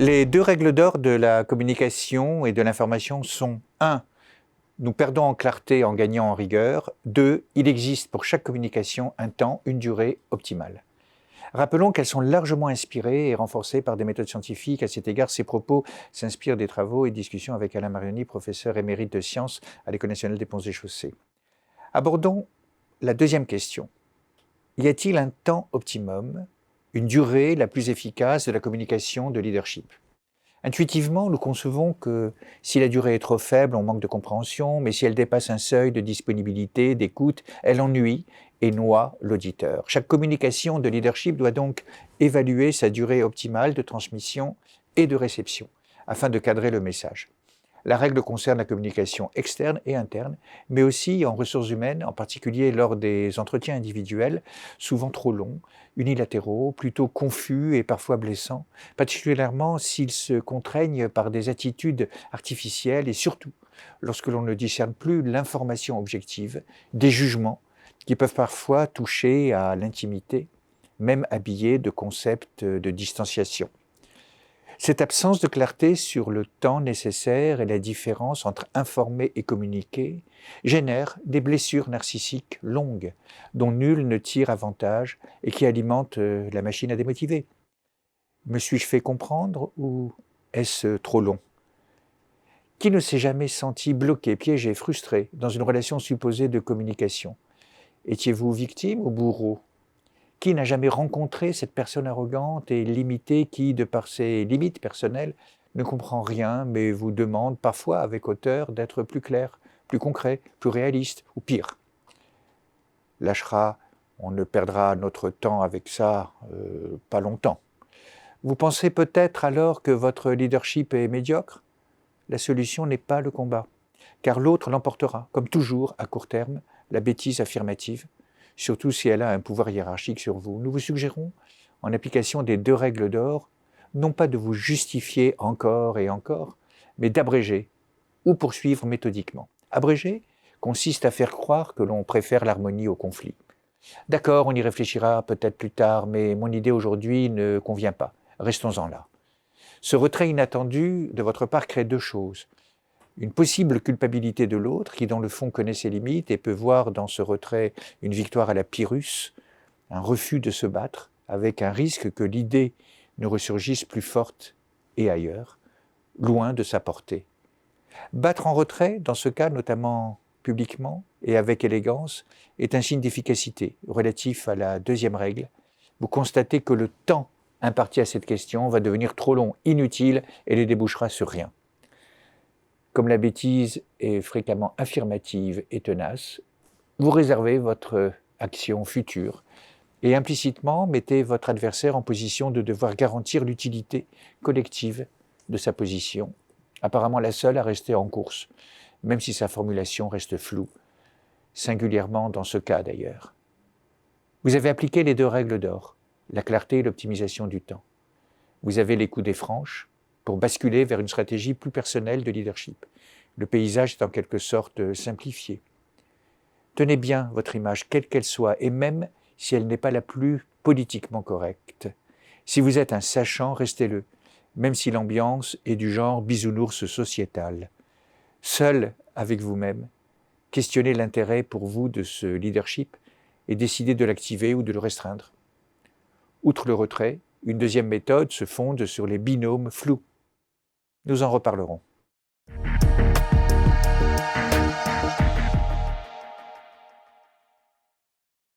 Les deux règles d'or de la communication et de l'information sont 1. Nous perdons en clarté en gagnant en rigueur. 2. Il existe pour chaque communication un temps, une durée optimale. Rappelons qu'elles sont largement inspirées et renforcées par des méthodes scientifiques. À cet égard, ces propos s'inspirent des travaux et discussions avec Alain Marioni, professeur émérite de sciences à l'École nationale des ponts et chaussées. Abordons la deuxième question. Y a-t-il un temps optimum, une durée la plus efficace de la communication de leadership ? Intuitivement, nous concevons que si la durée est trop faible, on manque de compréhension, mais si elle dépasse un seuil de disponibilité, d'écoute, elle ennuie et noie l'auditeur. Chaque communication de leadership doit donc évaluer sa durée optimale de transmission et de réception, afin de cadrer le message. La règle concerne la communication externe et interne, mais aussi en ressources humaines, en particulier lors des entretiens individuels, souvent trop longs, unilatéraux, plutôt confus et parfois blessants, particulièrement s'ils se contraignent par des attitudes artificielles et surtout lorsque l'on ne discerne plus l'information objective, des jugements qui peuvent parfois toucher à l'intimité, même habillés de concepts de distanciation. Cette absence de clarté sur le temps nécessaire et la différence entre informer et communiquer génère des blessures narcissiques longues dont nul ne tire avantage et qui alimentent la machine à démotiver. Me suis-je fait comprendre ou est-ce trop long ? Qui ne s'est jamais senti bloqué, piégé, frustré dans une relation supposée de communication ? Étiez-vous victime ou bourreau ? Qui n'a jamais rencontré cette personne arrogante et limitée qui, de par ses limites personnelles, ne comprend rien, mais vous demande parfois avec hauteur d'être plus clair, plus concret, plus réaliste, ou pire. Lâchera, on ne perdra notre temps avec ça pas longtemps. Vous pensez peut-être alors que votre leadership est médiocre ? La solution n'est pas le combat, car l'autre l'emportera, comme toujours, à court terme, la bêtise affirmative, surtout si elle a un pouvoir hiérarchique sur vous. Nous vous suggérons, en application des deux règles d'or, non pas de vous justifier encore et encore, mais d'abréger ou poursuivre méthodiquement. Abréger consiste à faire croire que l'on préfère l'harmonie au conflit. D'accord, on y réfléchira peut-être plus tard, mais mon idée aujourd'hui ne convient pas. Restons-en là. Ce retrait inattendu de votre part crée deux choses. Une possible culpabilité de l'autre, qui dans le fond connaît ses limites et peut voir dans ce retrait une victoire à la Pyrrhus, un refus de se battre, avec un risque que l'idée ne ressurgisse plus forte et ailleurs, loin de sa portée. Battre en retrait, dans ce cas notamment publiquement et avec élégance, est un signe d'efficacité relatif à la deuxième règle. Vous constatez que le temps imparti à cette question va devenir trop long, inutile et ne débouchera sur rien. Comme la bêtise est fréquemment affirmative et tenace, vous réservez votre action future et implicitement mettez votre adversaire en position de devoir garantir l'utilité collective de sa position, apparemment la seule à rester en course, même si sa formulation reste floue, singulièrement dans ce cas d'ailleurs. Vous avez appliqué les deux règles d'or, la clarté et l'optimisation du temps. Vous avez les coudées franches pour basculer vers une stratégie plus personnelle de leadership. Le paysage est en quelque sorte simplifié. Tenez bien votre image, quelle qu'elle soit, et même si elle n'est pas la plus politiquement correcte. Si vous êtes un sachant, restez-le, même si l'ambiance est du genre bisounours sociétal. Seul avec vous-même, questionnez l'intérêt pour vous de ce leadership et décidez de l'activer ou de le restreindre. Outre le retrait, une deuxième méthode se fonde sur les binômes flous. Nous en reparlerons.